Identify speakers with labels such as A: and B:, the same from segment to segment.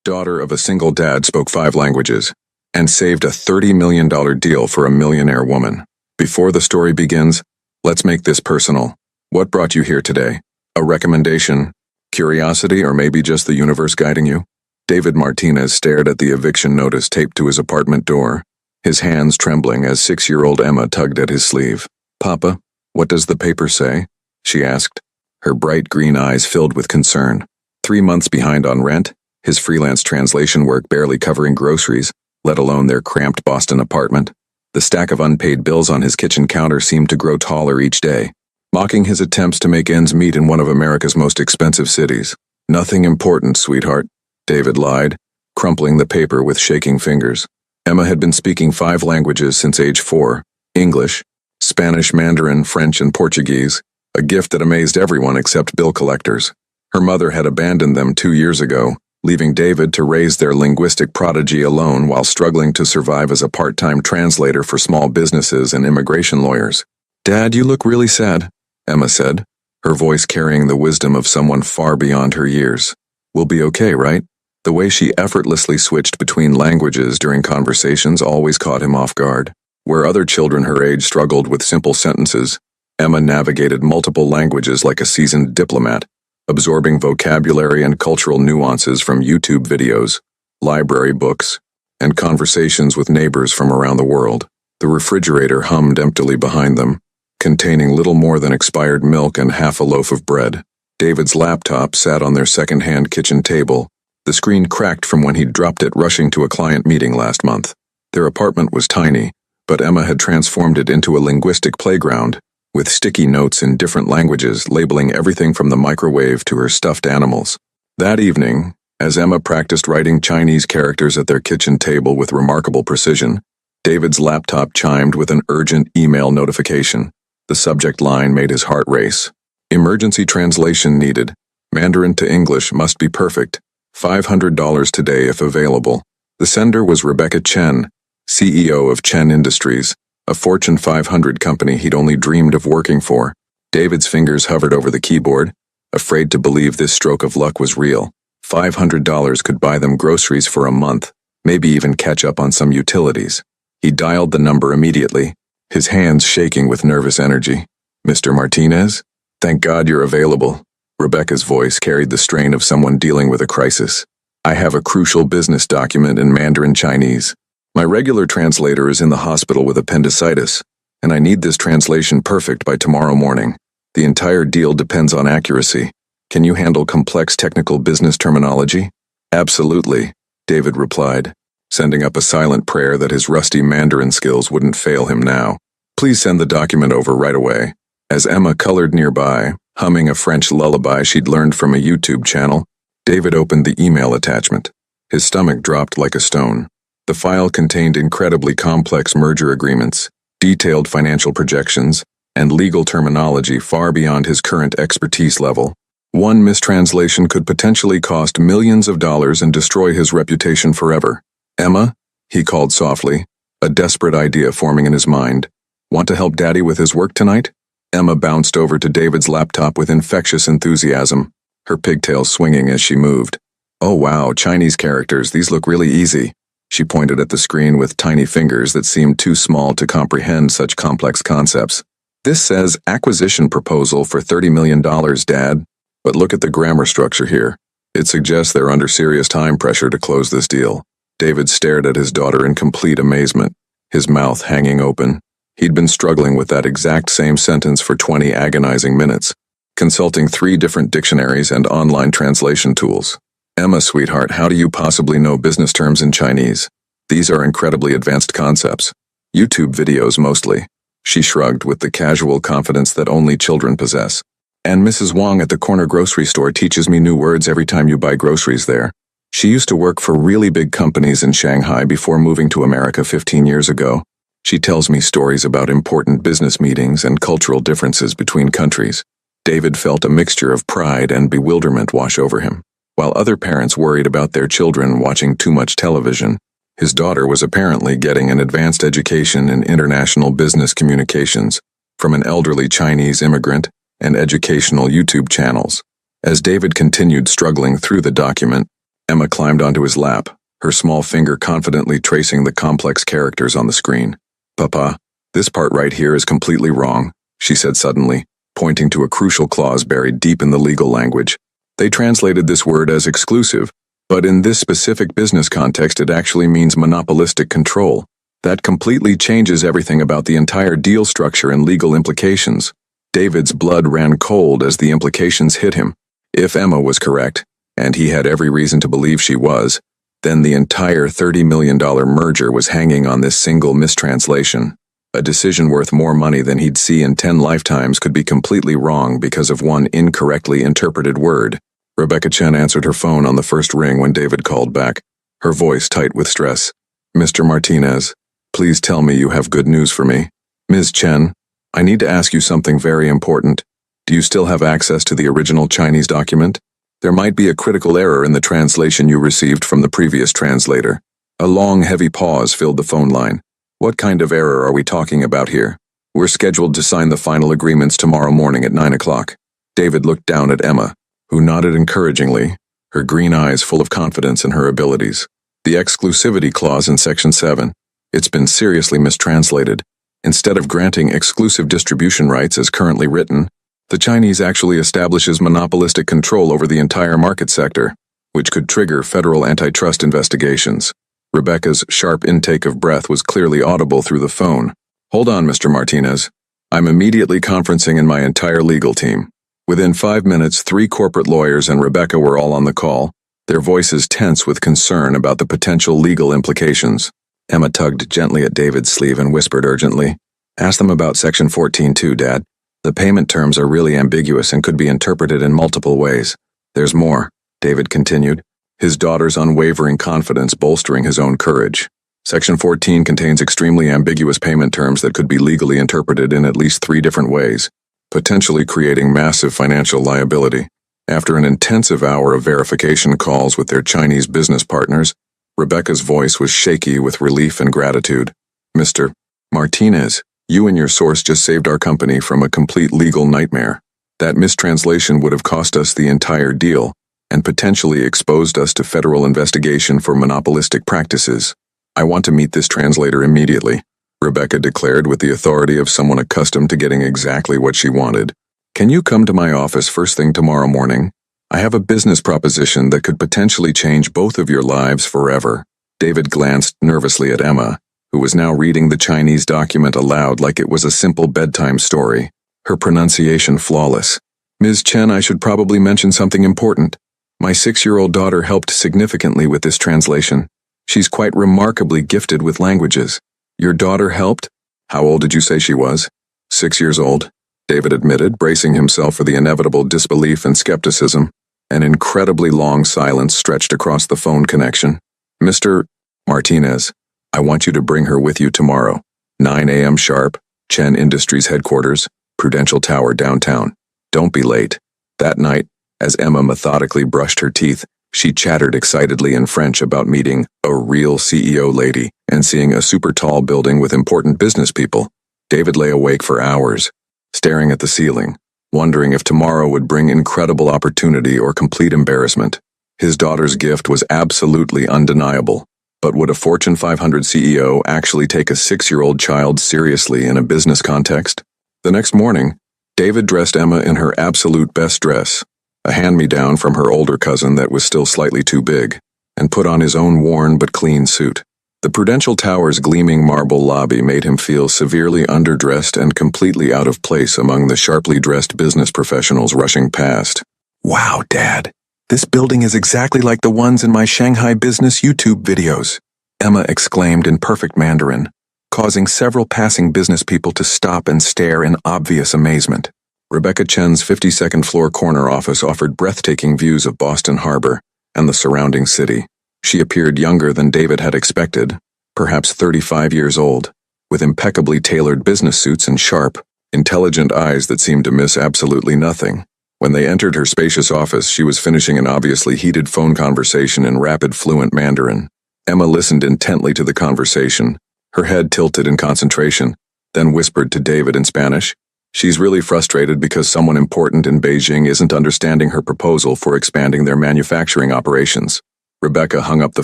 A: daughter of a single dad, spoke 5 languages, and saved a $30 million deal for a millionaire woman. Before the story begins, let's make this personal. What brought you here today? A recommendation, curiosity, or maybe just the universe guiding you? David Martinez stared at the eviction notice taped to his apartment door, his hands trembling as 6-year-old Emma tugged at his sleeve. "Papa, what does the paper say?" she asked, her bright green eyes filled with concern. 3 months behind on rent, his freelance translation work barely covering groceries, let alone their cramped Boston apartment. The stack of unpaid bills on his kitchen counter seemed to grow taller each day, mocking his attempts to make ends meet in one of America's most expensive cities. "Nothing important, sweetheart," David lied, crumpling the paper with shaking fingers. Emma had been speaking 5 languages since age 4, English, Spanish, Mandarin, French, and Portuguese, a gift that amazed everyone except bill collectors. Her mother had abandoned them 2 years ago, leaving David to raise their linguistic prodigy alone while struggling to survive as a part-time translator for small businesses and immigration lawyers. "Dad, you look really sad," Emma said, her voice carrying the wisdom of someone far beyond her years. "We'll be okay, right?" The way she effortlessly switched between languages during conversations always caught him off guard. Where other children her age struggled with simple sentences, Emma navigated multiple languages like a seasoned diplomat, absorbing vocabulary and cultural nuances from YouTube videos, library books, and conversations with neighbors from around the world. The refrigerator hummed emptily behind them, containing little more than expired milk and half a loaf of bread. David's laptop sat on their second-hand kitchen table. The screen cracked from when he'd dropped it rushing to a client meeting last month. Their apartment was tiny, but Emma had transformed it into a linguistic playground, with sticky notes in different languages labeling everything from the microwave to her stuffed animals. That evening, as Emma practiced writing Chinese characters at their kitchen table with remarkable precision, David's laptop chimed with an urgent email notification. The subject line made his heart race. "Emergency translation needed. Mandarin to English must be perfect. $500 today if available." The sender was Rebecca Chen, CEO of Chen Industries, a Fortune 500 company he'd only dreamed of working for. David's fingers hovered over the keyboard, afraid to believe this stroke of luck was real. $500 could buy them groceries for a month, maybe even catch up on some utilities. He dialed the number immediately, his hands shaking with nervous energy. "Mr. Martinez? Thank God you're available." Rebecca's voice carried the strain of someone dealing with a crisis. "I have a crucial business document in Mandarin Chinese. My regular translator is in the hospital with appendicitis, and I need this translation perfect by tomorrow morning. The entire deal depends on accuracy. Can you handle complex technical business terminology?" "Absolutely," David replied, sending up a silent prayer that his rusty Mandarin skills wouldn't fail him now. "Please send the document over right away." As Emma colored nearby, humming a French lullaby she'd learned from a YouTube channel, David opened the email attachment. His stomach dropped like a stone. The file contained incredibly complex merger agreements, detailed financial projections, and legal terminology far beyond his current expertise level. One mistranslation could potentially cost millions of dollars and destroy his reputation forever. "Emma," he called softly, a desperate idea forming in his mind. "Want to help Daddy with his work tonight?" Emma bounced over to David's laptop with infectious enthusiasm, her pigtails swinging as she moved. "Oh wow, Chinese characters, these look really easy." She pointed at the screen with tiny fingers that seemed too small to comprehend such complex concepts. "This says acquisition proposal for $30 million, Dad. But look at the grammar structure here. It suggests they're under serious time pressure to close this deal." David stared at his daughter in complete amazement, his mouth hanging open. He'd been struggling with that exact same sentence for 20 agonizing minutes, consulting 3 different dictionaries and online translation tools. "Emma, sweetheart, how do you possibly know business terms in Chinese? These are incredibly advanced concepts. YouTube videos mostly." She shrugged with the casual confidence that only children possess. "And Mrs. Wong at the corner grocery store teaches me new words every time you buy groceries there. She used to work for really big companies in Shanghai before moving to America 15 years ago. She tells me stories about important business meetings and cultural differences between countries." David felt a mixture of pride and bewilderment wash over him. While other parents worried about their children watching too much television, his daughter was apparently getting an advanced education in international business communications from an elderly Chinese immigrant and educational YouTube channels. As David continued struggling through the document, Emma climbed onto his lap, her small finger confidently tracing the complex characters on the screen. "Papa, this part right here is completely wrong," she said suddenly, pointing to a crucial clause buried deep in the legal language. They translated this word as exclusive, but in this specific business context it actually means monopolistic control. That completely changes everything about the entire deal structure and legal implications. David's blood ran cold as the implications hit him. If Emma was correct, and he had every reason to believe she was, then the entire $30 million merger was hanging on this single mistranslation. A decision worth more money than he'd see in 10 lifetimes could be completely wrong because of one incorrectly interpreted word. Rebecca Chen answered her phone on the first ring when David called back, her voice tight with stress. "Mr. Martinez, please tell me you have good news for me." "Ms. Chen, I need to ask you something very important. Do you still have access to the original Chinese document? There might be a critical error in the translation you received from the previous translator." A long, heavy pause filled the phone line. "What kind of error are we talking about here?" "We're scheduled to sign the final agreements tomorrow morning at 9 o'clock. David looked down at Emma, who nodded encouragingly, her green eyes full of confidence in her abilities. "The exclusivity clause in Section 7. It's been seriously mistranslated. Instead of granting exclusive distribution rights as currently written, the Chinese actually establishes monopolistic control over the entire market sector, which could trigger federal antitrust investigations." Rebecca's sharp intake of breath was clearly audible through the phone. "Hold on, Mr. Martinez. I'm immediately conferencing in my entire legal team." Within 5 minutes, 3 corporate lawyers and Rebecca were all on the call, their voices tense with concern about the potential legal implications. Emma tugged gently at David's sleeve and whispered urgently, "Ask them about Section 14 too, Dad. The payment terms are really ambiguous and could be interpreted in multiple ways." "There's more," David continued, his daughter's unwavering confidence bolstering his own courage. "Section 14 contains extremely ambiguous payment terms that could be legally interpreted in at least 3 different ways, potentially creating massive financial liability." After an intensive hour of verification calls with their Chinese business partners, Rebecca's voice was shaky with relief and gratitude. "Mr. Martinez, you and your source just saved our company from a complete legal nightmare. That mistranslation would have cost us the entire deal, and potentially exposed us to federal investigation for monopolistic practices. I want to meet this translator immediately," Rebecca declared with the authority of someone accustomed to getting exactly what she wanted. "Can you come to my office first thing tomorrow morning? I have a business proposition that could potentially change both of your lives forever." David glanced nervously at Emma, who was now reading the Chinese document aloud like it was a simple bedtime story, her pronunciation flawless. "Ms. Chen, I should probably mention something important. My 6-year-old daughter helped significantly with this translation. She's quite remarkably gifted with languages." "Your daughter helped? How old did you say she was?" 6 years old, David admitted, bracing himself for the inevitable disbelief and skepticism. An incredibly long silence stretched across the phone connection. "Mr. Martinez, I want you to bring her with you tomorrow, 9 a.m. sharp, Chen Industries headquarters, Prudential Tower downtown. Don't be late." That night, as Emma methodically brushed her teeth, she chattered excitedly in French about meeting a real CEO lady and seeing a super tall building with important business people. David lay awake for hours, staring at the ceiling, wondering if tomorrow would bring incredible opportunity or complete embarrassment. His daughter's gift was absolutely undeniable, but would a Fortune 500 CEO actually take a 6-year-old child seriously in a business context? The next morning, David dressed Emma in her absolute best dress, a hand-me-down from her older cousin that was still slightly too big, and put on his own worn but clean suit. The Prudential Tower's gleaming marble lobby made him feel severely underdressed and completely out of place among the sharply dressed business professionals rushing past. "Wow, Dad, this building is exactly like the ones in my Shanghai business YouTube videos," Emma exclaimed in perfect Mandarin, causing several passing business people to stop and stare in obvious amazement. Rebecca Chen's 52nd floor corner office offered breathtaking views of Boston Harbor and the surrounding city. She appeared younger than David had expected, perhaps 35 years old, with impeccably tailored business suits and sharp, intelligent eyes that seemed to miss absolutely nothing. When they entered her spacious office, she was finishing an obviously heated phone conversation in rapid, fluent Mandarin. Emma listened intently to the conversation, her head tilted in concentration, then whispered to David in Spanish, "She's really frustrated because someone important in Beijing isn't understanding her proposal for expanding their manufacturing operations. Rebecca hung up the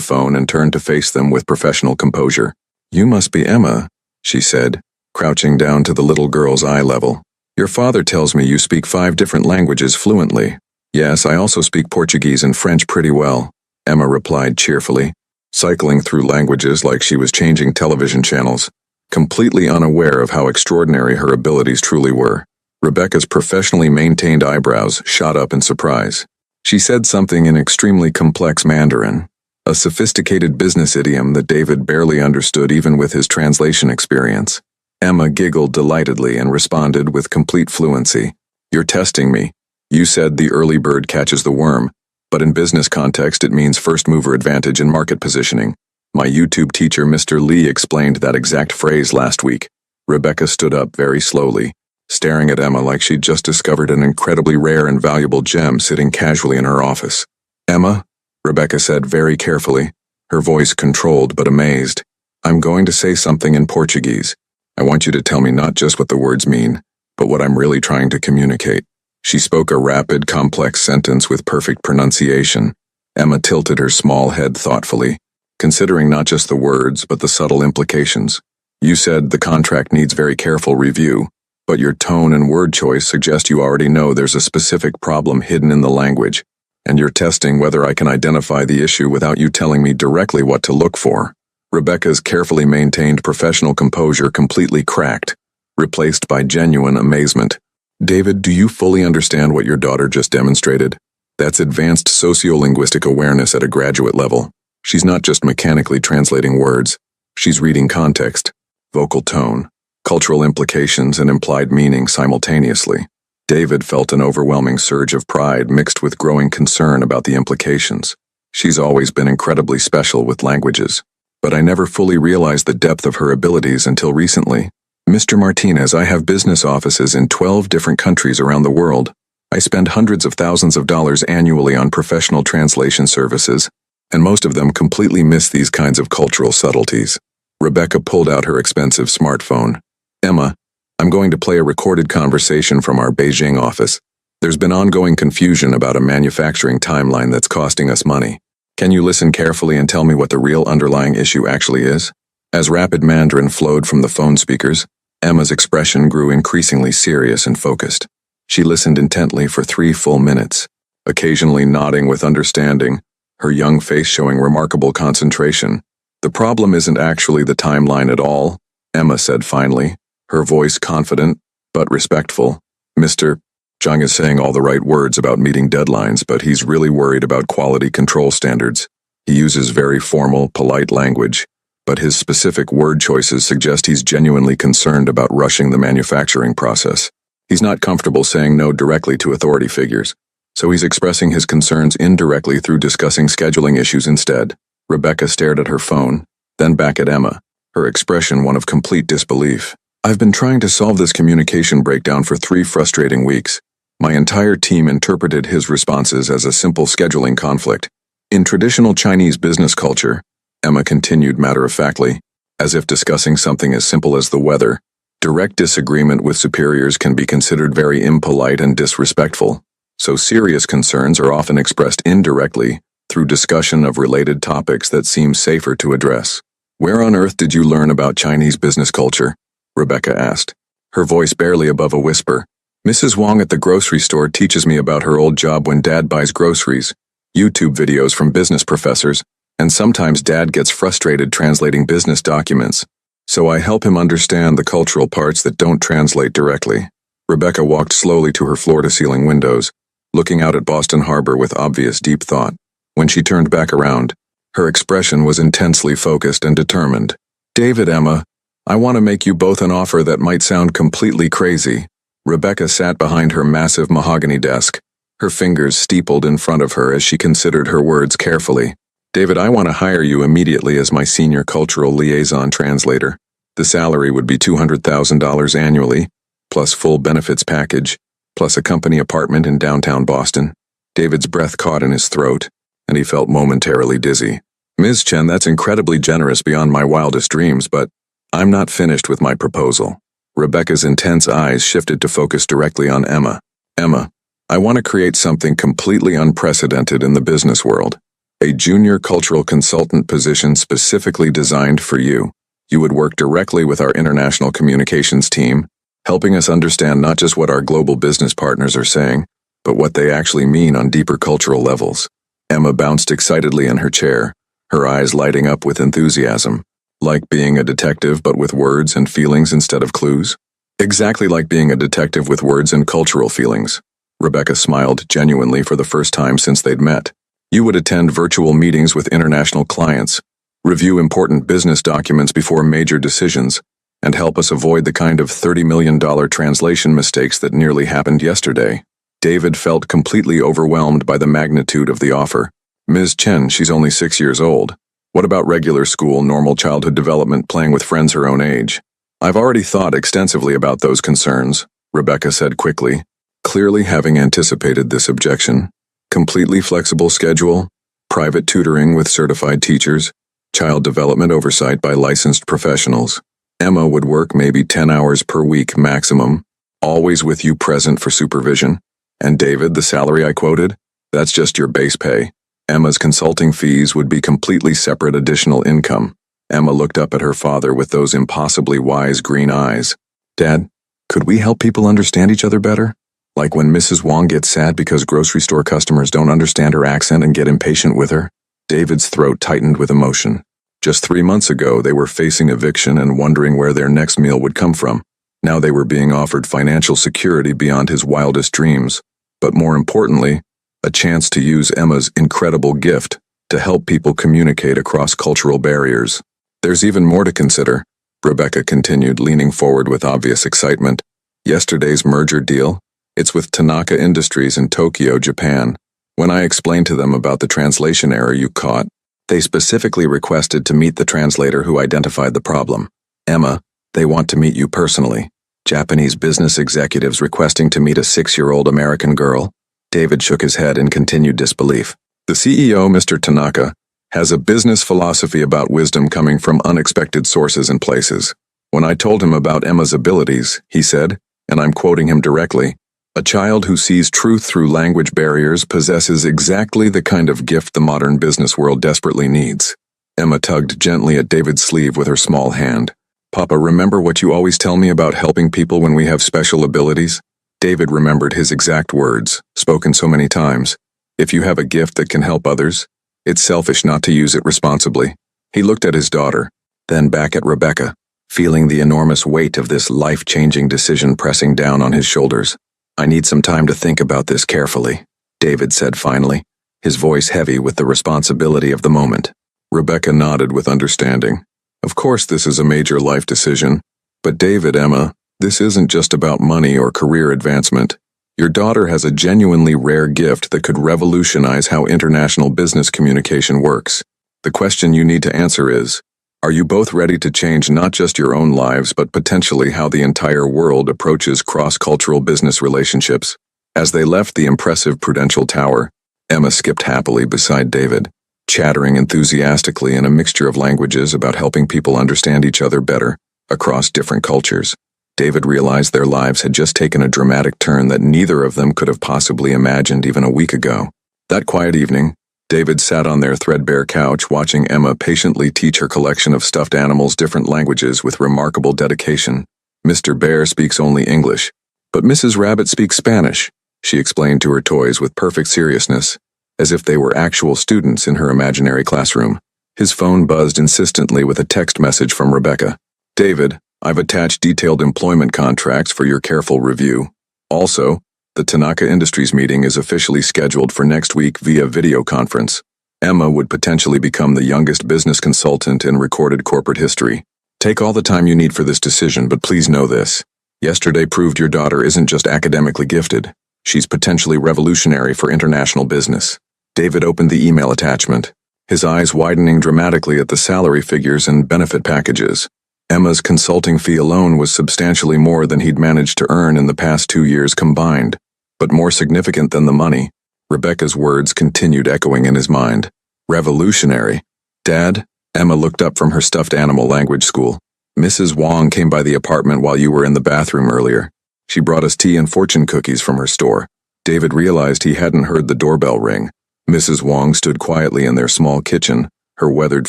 A: phone and turned to face them with professional composure. "You must be Emma," she said, crouching down to the little girl's eye level. "Your father tells me you speak 5 different languages fluently." "Yes, I also speak Portuguese and French pretty well," Emma replied cheerfully, cycling through languages like she was changing television channels, completely unaware of how extraordinary her abilities truly were. Rebecca's professionally maintained eyebrows shot up in surprise. She said something in extremely complex Mandarin, a sophisticated business idiom that David barely understood even with his translation experience. Emma giggled delightedly and responded with complete fluency. "You're testing me. You said the early bird catches the worm, but in business context it means first mover advantage in market positioning. My YouTube teacher Mr. Lee explained that exact phrase last week." Rebecca stood up very slowly, staring at Emma like she'd just discovered an incredibly rare and valuable gem sitting casually in her office. "Emma," Rebecca said very carefully, her voice controlled but amazed, "I'm going to say something in Portuguese. I want you to tell me not just what the words mean, but what I'm really trying to communicate." She spoke a rapid, complex sentence with perfect pronunciation. Emma tilted her small head thoughtfully, considering not just the words but the subtle implications. "You said the contract needs very careful review, but your tone and word choice suggest you already know there's a specific problem hidden in the language, and you're testing whether I can identify the issue without you telling me directly what to look for." Rebecca's carefully maintained professional composure completely cracked, replaced by genuine amazement. "David, do you fully understand what your daughter just demonstrated? That's advanced sociolinguistic awareness at a graduate level. She's not just mechanically translating words. She's reading context, vocal tone, cultural implications, and implied meaning simultaneously." David felt an overwhelming surge of pride mixed with growing concern about the implications. She's always been incredibly special with languages, but I never fully realized the depth of her abilities until recently. "Mr. Martinez, I have business offices in 12 different countries around the world. I spend hundreds of thousands of dollars annually on professional translation services, and most of them completely miss these kinds of cultural subtleties." Rebecca pulled out her expensive smartphone. "Emma, I'm going to play a recorded conversation from our Beijing office. There's been ongoing confusion about a manufacturing timeline that's costing us money. Can you listen carefully and tell me what the real underlying issue actually is?" As rapid Mandarin flowed from the phone speakers, Emma's expression grew increasingly serious and focused. She listened intently for 3 full minutes, occasionally nodding with understanding, her young face showing remarkable concentration. "The problem isn't actually the timeline at all," Emma said finally, her voice confident but respectful. "Mr. Zhang is saying all the right words about meeting deadlines, but he's really worried about quality control standards. He uses very formal, polite language, but his specific word choices suggest he's genuinely concerned about rushing the manufacturing process. He's not comfortable saying no directly to authority figures, so he's expressing his concerns indirectly through discussing scheduling issues instead." Rebecca stared at her phone, then back at Emma, her expression one of complete disbelief. "I've been trying to solve this communication breakdown for 3 frustrating weeks. My entire team interpreted his responses as a simple scheduling conflict. In traditional Chinese business culture," Emma continued matter-of-factly, as if discussing something as simple as the weather, "direct disagreement with superiors can be considered very impolite and disrespectful, so serious concerns are often expressed indirectly through discussion of related topics that seem safer to address." "Where on earth did you learn about Chinese business culture?" Rebecca asked, her voice barely above a whisper. "Mrs. Wong at the grocery store teaches me about her old job when Dad buys groceries, YouTube videos from business professors, and sometimes Dad gets frustrated translating business documents, so I help him understand the cultural parts that don't translate directly." Rebecca walked slowly to her floor-to-ceiling windows, looking out at Boston Harbor with obvious deep thought. When she turned back around, her expression was intensely focused and determined. "David, Emma, I want to make you both an offer that might sound completely crazy." Rebecca sat behind her massive mahogany desk, her fingers steepled in front of her as she considered her words carefully. "David, I want to hire you immediately as my senior cultural liaison translator. The salary would be $200,000 annually, plus full benefits package, plus a company apartment in downtown Boston." David's breath caught in his throat, and he felt momentarily dizzy. "Ms. Chen, that's incredibly generous beyond my wildest dreams, but I'm not finished with my proposal." Rebecca's intense eyes shifted to focus directly on Emma. "Emma, I want to create something completely unprecedented in the business world. a junior cultural consultant position specifically designed for you. You would work directly with our international communications team, helping us understand not just what our global business partners are saying, but what they actually mean on deeper cultural levels. Emma bounced excitedly in her chair, her eyes lighting up with enthusiasm. Like being a detective but with words and feelings instead of clues? Exactly like being a detective with words and cultural feelings. Rebecca smiled genuinely for the first time since they'd met. You would attend virtual meetings with international clients, review important business documents before major decisions, and help us avoid the kind of $30 million translation mistakes that nearly happened yesterday. David felt completely overwhelmed by the magnitude of the offer. Ms. Chen, she's only 6 years old. What about regular school, normal childhood development, playing with friends her own age? I've already thought extensively about those concerns, Rebecca said quickly, clearly having anticipated this objection. Completely flexible schedule, private tutoring with certified teachers, child development oversight by licensed professionals. Emma would work maybe 10 hours per week maximum, always with you present for supervision. And David, the salary I quoted? That's just your base pay. Emma's consulting fees would be completely separate additional income. Emma looked up at her father with those impossibly wise green eyes. Dad, could we help people understand each other better? Like when Mrs. Wong gets sad because grocery store customers don't understand her accent and get impatient with her? David's throat tightened with emotion. Just 3 months ago, they were facing eviction and wondering where their next meal would come from. Now they were being offered financial security beyond his wildest dreams. But more importantly, a chance to use Emma's incredible gift to help people communicate across cultural barriers. There's even more to consider, Rebecca continued, leaning forward with obvious excitement. Yesterday's merger deal, it's with Tanaka Industries in Tokyo, Japan. When I explained to them about the translation error you caught, they specifically requested to meet the translator who identified the problem. Emma, they want to meet you personally. Japanese business executives requesting to meet a 6-year-old American girl. David shook his head in continued disbelief. The CEO, Mr. Tanaka, has a business philosophy about wisdom coming from unexpected sources and places. When I told him about Emma's abilities, he said, and I'm quoting him directly, "A child who sees truth through language barriers possesses exactly the kind of gift the modern business world desperately needs." Emma tugged gently at David's sleeve with her small hand. "Papa, remember what you always tell me about helping people when we have special abilities?" David remembered his exact words, spoken so many times. If you have a gift that can help others, it's selfish not to use it responsibly. He looked at his daughter, then back at Rebecca, feeling the enormous weight of this life-changing decision pressing down on his shoulders. "I need some time to think about this carefully," David said finally, his voice heavy with the responsibility of the moment. Rebecca nodded with understanding. "Of course this is a major life decision, but David, Emma, this isn't just about money or career advancement. Your daughter has a genuinely rare gift that could revolutionize how international business communication works. The question you need to answer is, are you both ready to change not just your own lives but potentially how the entire world approaches cross-cultural business relationships?" As they left the impressive Prudential Tower, Emma skipped happily beside David, chattering enthusiastically in a mixture of languages about helping people understand each other better across different cultures. David realized their lives had just taken a dramatic turn that neither of them could have possibly imagined even a week ago. That quiet evening, David sat on their threadbare couch watching Emma patiently teach her collection of stuffed animals different languages with remarkable dedication. "Mr. Bear speaks only English, but Mrs. Rabbit speaks Spanish," she explained to her toys with perfect seriousness, as if they were actual students in her imaginary classroom. His phone buzzed insistently with a text message from Rebecca. "David, I've attached detailed employment contracts for your careful review. Also, the Tanaka Industries meeting is officially scheduled for next week via video conference. Emma would potentially become the youngest business consultant in recorded corporate history. Take all the time you need for this decision, but please know this. Yesterday proved your daughter isn't just academically gifted. She's potentially revolutionary for international business." David opened the email attachment, his eyes widening dramatically at the salary figures and benefit packages. Emma's consulting fee alone was substantially more than he'd managed to earn in the past 2 years combined. But more significant than the money, Rebecca's words continued echoing in his mind. "Revolutionary. Dad?" Emma looked up from her stuffed animal language school. "Mrs. Wong came by the apartment while you were in the bathroom earlier. She brought us tea and fortune cookies from her store." David realized he hadn't heard the doorbell ring, Mrs. Wong stood quietly in their small kitchen, her weathered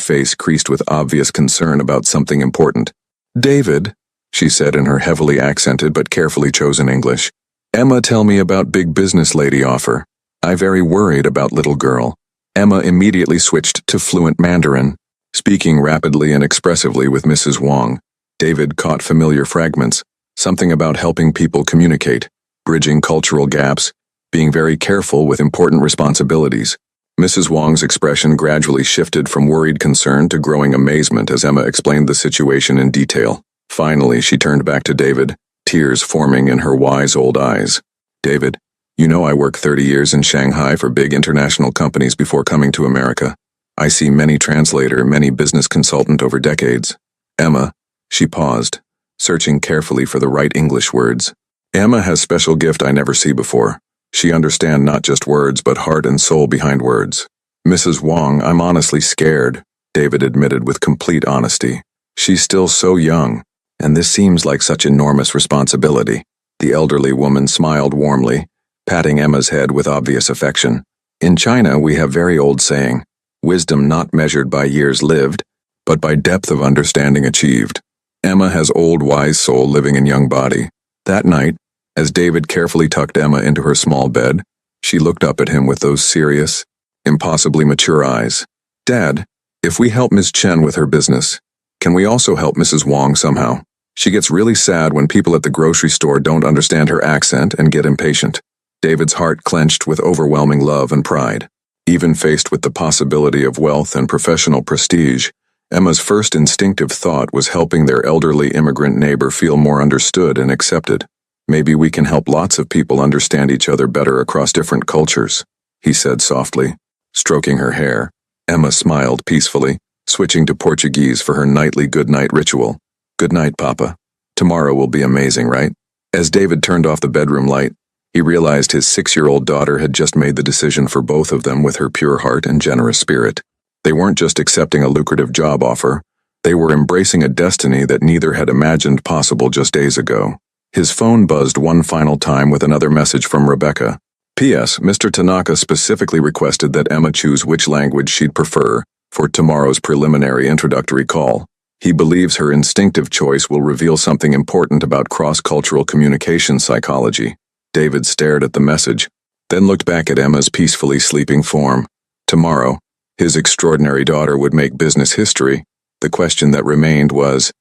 A: face creased with obvious concern about something important. "David," she said in her heavily accented but carefully chosen English, "Emma tell me about big business lady offer. I very worried about little girl." Emma immediately switched to fluent Mandarin, speaking rapidly and expressively with Mrs. Wong. David caught familiar fragments, something about helping people communicate, bridging cultural gaps, being very careful with important responsibilities. Mrs. Wong's expression gradually shifted from worried concern to growing amazement as Emma explained the situation in detail. Finally, she turned back to David, tears forming in her wise old eyes. "David, you know I worked 30 years in Shanghai for big international companies before coming to America. I see many translator, many business consultant over decades." "Emma," she paused, searching carefully for the right English words. "Emma has special gift I never see before. She understand not just words but heart and soul behind words." "Mrs. Wong, I'm honestly scared," David admitted with complete honesty. "She's still so young, and this seems like such enormous responsibility." The elderly woman smiled warmly, patting Emma's head with obvious affection. "In China we have very old saying, wisdom not measured by years lived, but by depth of understanding achieved. Emma has old wise soul living in young body." That night, as David carefully tucked Emma into her small bed, she looked up at him with those serious, impossibly mature eyes. "Dad, if we help Ms. Chen with her business, can we also help Mrs. Wong somehow? She gets really sad when people at the grocery store don't understand her accent and get impatient." David's heart clenched with overwhelming love and pride. Even faced with the possibility of wealth and professional prestige, Emma's first instinctive thought was helping their elderly immigrant neighbor feel more understood and accepted. "Maybe we can help lots of people understand each other better across different cultures," he said softly. Stroking her hair, Emma smiled peacefully, switching to Portuguese for her nightly good-night ritual. "Good night, Papa. Tomorrow will be amazing, right?" As David turned off the bedroom light, he realized his 6-year-old daughter had just made the decision for both of them with her pure heart and generous spirit. They weren't just accepting a lucrative job offer, they were embracing a destiny that neither had imagined possible just days ago. His phone buzzed one final time with another message from Rebecca. "P.S. Mr. Tanaka specifically requested that Emma choose which language she'd prefer for tomorrow's preliminary introductory call. He believes her instinctive choice will reveal something important about cross-cultural communication psychology." David stared at the message, then looked back at Emma's peacefully sleeping form. Tomorrow, his extraordinary daughter would make business history. The question that remained was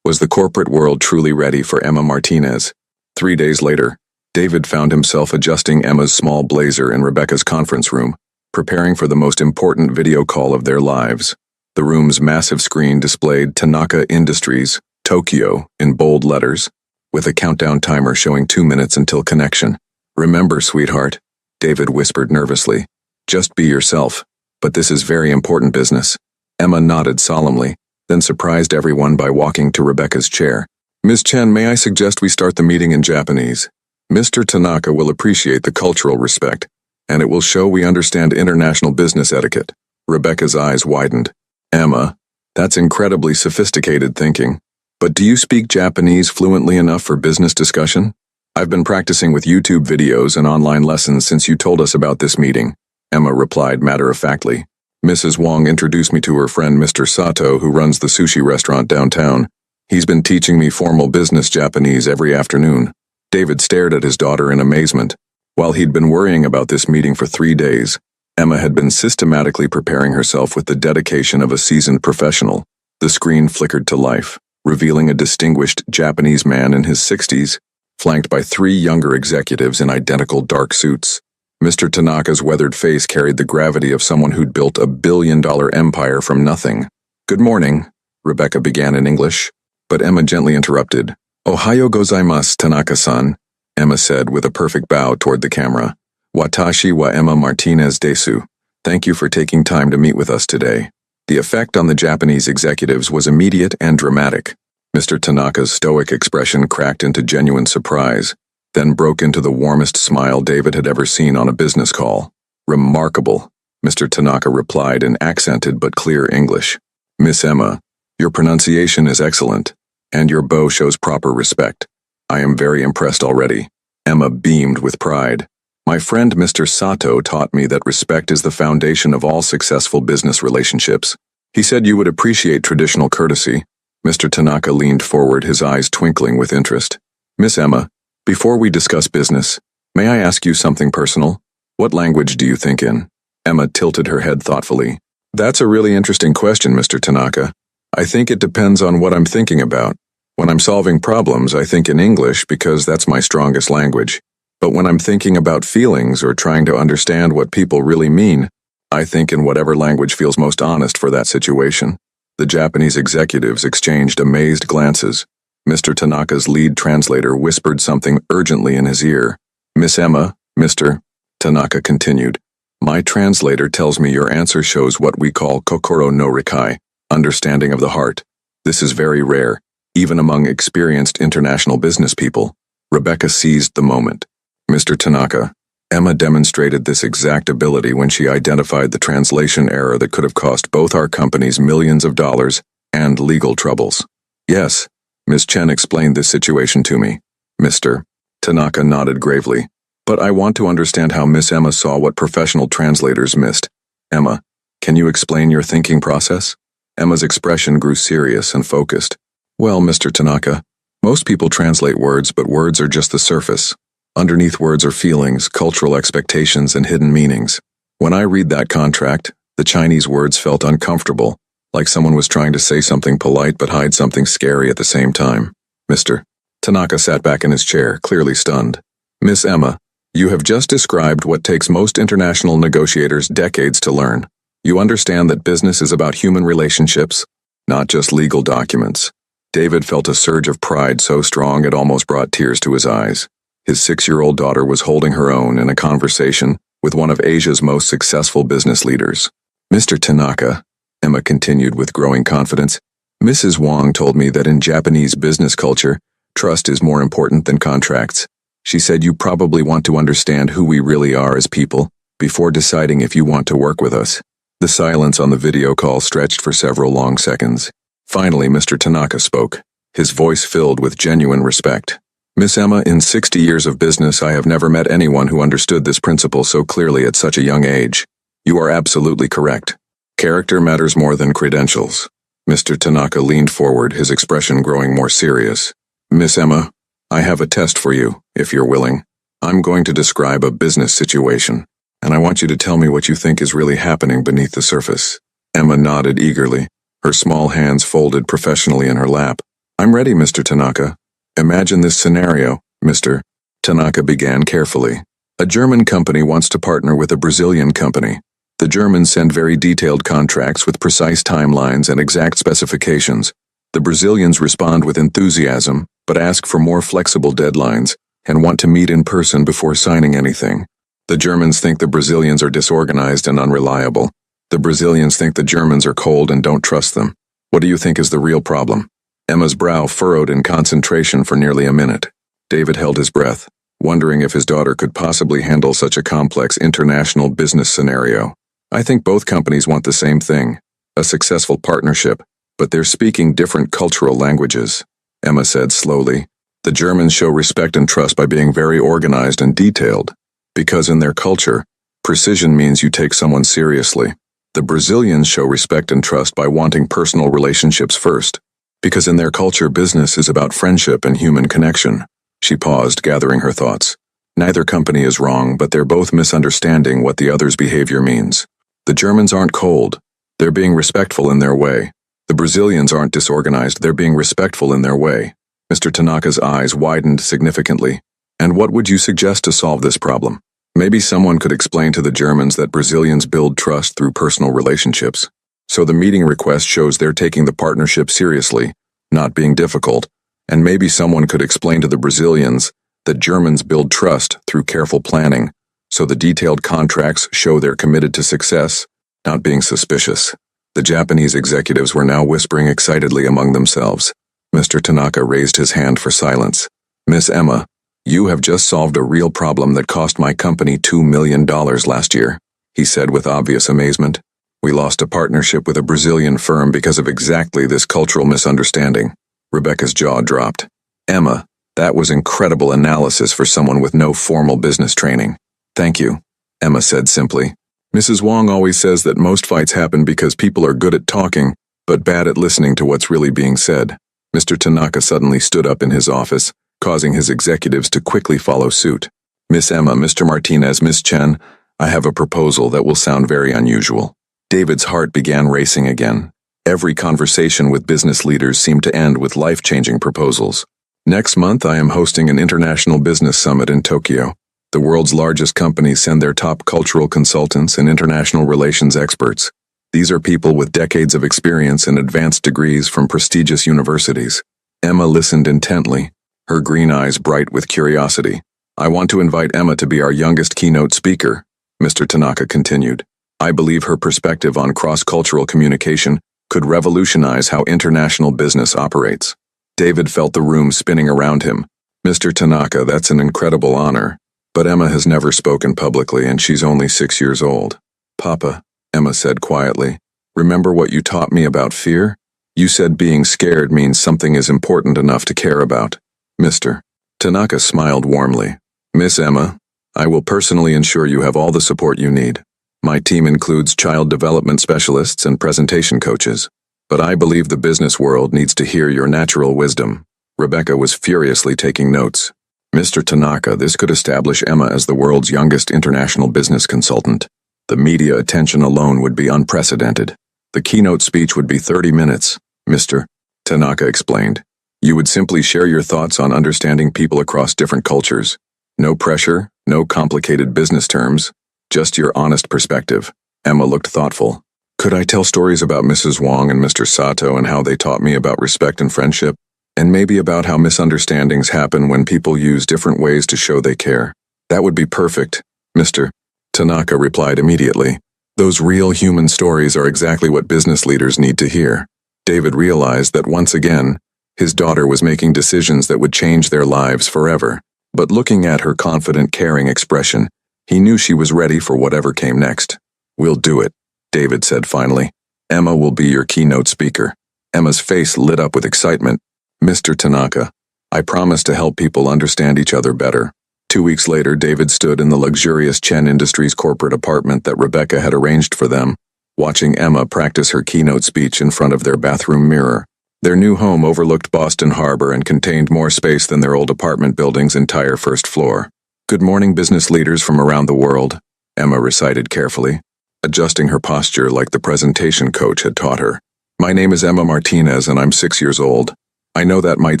A: the corporate world truly ready for Emma Martinez? 3 days later, David found himself adjusting Emma's small blazer in Rebecca's conference room, preparing for the most important video call of their lives. The room's massive screen displayed Tanaka Industries, Tokyo, in bold letters, with a countdown timer showing 2 minutes until connection. "Remember, sweetheart," David whispered nervously, "just be yourself, but this is very important business." Emma nodded solemnly, then surprised everyone by walking to Rebecca's chair. "Ms. Chen, may I suggest we start the meeting in Japanese? Mr. Tanaka will appreciate the cultural respect, and it will show we understand international business etiquette." Rebecca's eyes widened. "Emma, that's incredibly sophisticated thinking. But do you speak Japanese fluently enough for business discussion?" "I've been practicing with YouTube videos and online lessons since you told us about this meeting," Emma replied matter-of-factly. "Mrs. Wong introduced me to her friend Mr. Sato, who runs the sushi restaurant downtown. He's been teaching me formal business Japanese every afternoon." David stared at his daughter in amazement. While he'd been worrying about this meeting for 3 days, Emma had been systematically preparing herself with the dedication of a seasoned professional. The screen flickered to life, revealing a distinguished Japanese man in his 60s, flanked by 3 younger executives in identical dark suits. Mr. Tanaka's weathered face carried the gravity of someone who'd built a billion-dollar empire from nothing. "Good morning," Rebecca began in English, but Emma gently interrupted. "Ohayo gozaimasu, Tanaka-san," Emma said with a perfect bow toward the camera. "Watashi wa Emma Martinez desu. Thank you for taking time to meet with us today." The effect on the Japanese executives was immediate and dramatic. Mr. Tanaka's stoic expression cracked into genuine surprise, then broke into the warmest smile David had ever seen on a business call. "Remarkable," Mr. Tanaka replied in accented but clear English. "Miss Emma, your pronunciation is excellent, and your bow shows proper respect. I am very impressed already." Emma beamed with pride. My friend Mr. Sato taught me that respect is the foundation of all successful business relationships. He said you would appreciate traditional courtesy. Mr. Tanaka leaned forward, his eyes twinkling with interest. Miss Emma, before we discuss business, may I ask you something personal? What language do you think in? Emma tilted her head thoughtfully. That's a really interesting question, Mr. Tanaka. I think it depends on what I'm thinking about. When I'm solving problems, I think in English because that's my strongest language. But when I'm thinking about feelings or trying to understand what people really mean, I think in whatever language feels most honest for that situation. The Japanese executives exchanged amazed glances. Mr. Tanaka's lead translator whispered something urgently in his ear. Miss Emma, Mr. Tanaka continued. My translator tells me your answer shows what we call kokoro no rikai, understanding of the heart. This is very rare, even among experienced international business people. Rebecca seized the moment. Mr. Tanaka, Emma demonstrated this exact ability when she identified the translation error that could have cost both our companies millions of dollars and legal troubles. Yes, Ms. Chen explained this situation to me. Mr. Tanaka nodded gravely. But I want to understand how Miss Emma saw what professional translators missed. Emma, can you explain your thinking process? Emma's expression grew serious and focused. Well, Mr. Tanaka, most people translate words, but words are just the surface. Underneath words are feelings, cultural expectations, and hidden meanings. When I read that contract, the Chinese words felt uncomfortable, like someone was trying to say something polite but hide something scary at the same time. Mr. Tanaka sat back in his chair, clearly stunned. Miss Emma, you have just described what takes most international negotiators decades to learn. You understand that business is about human relationships, not just legal documents. David felt a surge of pride so strong it almost brought tears to his eyes. His 6-year-old daughter was holding her own in a conversation with one of Asia's most successful business leaders. Mr. Tanaka, Emma continued with growing confidence, Mrs. Wong told me that in Japanese business culture, trust is more important than contracts. She said you probably want to understand who we really are as people before deciding if you want to work with us. The silence on the video call stretched for several long seconds. Finally, Mr. Tanaka spoke, his voice filled with genuine respect. Miss Emma, in 60 years of business, I have never met anyone who understood this principle so clearly at such a young age. You are absolutely correct. Character matters more than credentials. Mr. Tanaka leaned forward, his expression growing more serious. Miss Emma, I have a test for you, if you're willing. I'm going to describe a business situation, and I want you to tell me what you think is really happening beneath the surface. Emma nodded eagerly, her small hands folded professionally in her lap. I'm ready, Mr. Tanaka. Imagine this scenario, Mr. Tanaka began carefully. A German company wants to partner with a Brazilian company. The Germans send very detailed contracts with precise timelines and exact specifications. The Brazilians respond with enthusiasm, but ask for more flexible deadlines and want to meet in person before signing anything. The Germans think the Brazilians are disorganized and unreliable. The Brazilians think the Germans are cold and don't trust them. What do you think is the real problem? Emma's brow furrowed in concentration for nearly a minute. David held his breath, wondering if his daughter could possibly handle such a complex international business scenario. I think both companies want the same thing, a successful partnership, but they're speaking different cultural languages. Emma said slowly. The Germans show respect and trust by being very organized and detailed, because in their culture, precision means you take someone seriously. The Brazilians show respect and trust by wanting personal relationships first, because in their culture business is about friendship and human connection. She paused, gathering her thoughts. Neither company is wrong, but they're both misunderstanding what the other's behavior means. The Germans aren't cold. They're being respectful in their way. The Brazilians aren't disorganized. They're being respectful in their way. Mr. Tanaka's eyes widened significantly. And what would you suggest to solve this problem? Maybe someone could explain to the Germans that Brazilians build trust through personal relationships. So the meeting request shows they're taking the partnership seriously, not being difficult, and maybe someone could explain to the Brazilians that Germans build trust through careful planning, so the detailed contracts show they're committed to success, not being suspicious. The Japanese executives were now whispering excitedly among themselves. Mr. Tanaka raised his hand for silence. Miss Emma, you have just solved a real problem that cost my company $2 million last year, he said with obvious amazement. We lost a partnership with a Brazilian firm because of exactly this cultural misunderstanding. Rebecca's jaw dropped. Emma, that was incredible analysis for someone with no formal business training. Thank you, Emma said simply. Mrs. Wong always says that most fights happen because people are good at talking, but bad at listening to what's really being said. Mr. Tanaka suddenly stood up in his office, causing his executives to quickly follow suit. Miss Emma, Mr. Martinez, Miss Chen, I have a proposal that will sound very unusual. David's heart began racing again. Every conversation with business leaders seemed to end with life-changing proposals. Next month, I am hosting an international business summit in Tokyo. The world's largest companies send their top cultural consultants and international relations experts. These are people with decades of experience and advanced degrees from prestigious universities. Emma listened intently, her green eyes bright with curiosity. I want to invite Emma to be our youngest keynote speaker, Mr. Tanaka continued. I believe her perspective on cross-cultural communication could revolutionize how international business operates. David felt the room spinning around him. Mr. Tanaka, that's an incredible honor. But Emma has never spoken publicly and she's only 6 years old. Papa, Emma said quietly, remember what you taught me about fear? You said being scared means something is important enough to care about. Mr. Tanaka smiled warmly. Miss Emma, I will personally ensure you have all the support you need. My team includes child development specialists and presentation coaches. But I believe the business world needs to hear your natural wisdom. Rebecca was furiously taking notes. Mr. Tanaka, this could establish Emma as the world's youngest international business consultant. The media attention alone would be unprecedented. The keynote speech would be 30 minutes, Mr. Tanaka explained. You would simply share your thoughts on understanding people across different cultures. No pressure, no complicated business terms, just your honest perspective. Emma looked thoughtful. Could I tell stories about Mrs. Wong and Mr. Sato and how they taught me about respect and friendship? And maybe about how misunderstandings happen when people use different ways to show they care. That would be perfect, Mr. Tanaka replied immediately. Those real human stories are exactly what business leaders need to hear. David realized that once again, his daughter was making decisions that would change their lives forever. But looking at her confident, caring expression, he knew she was ready for whatever came next. We'll do it, David said finally. Emma will be your keynote speaker. Emma's face lit up with excitement. Mr. Tanaka, I promise to help people understand each other better. 2 weeks later, David stood in the luxurious Chen Industries corporate apartment that Rebecca had arranged for them, watching Emma practice her keynote speech in front of their bathroom mirror. Their new home overlooked Boston Harbor and contained more space than their old apartment building's entire first floor. Good morning, business leaders from around the world, Emma recited carefully, adjusting her posture like the presentation coach had taught her. My name is Emma Martinez and I'm 6 years old. I know that might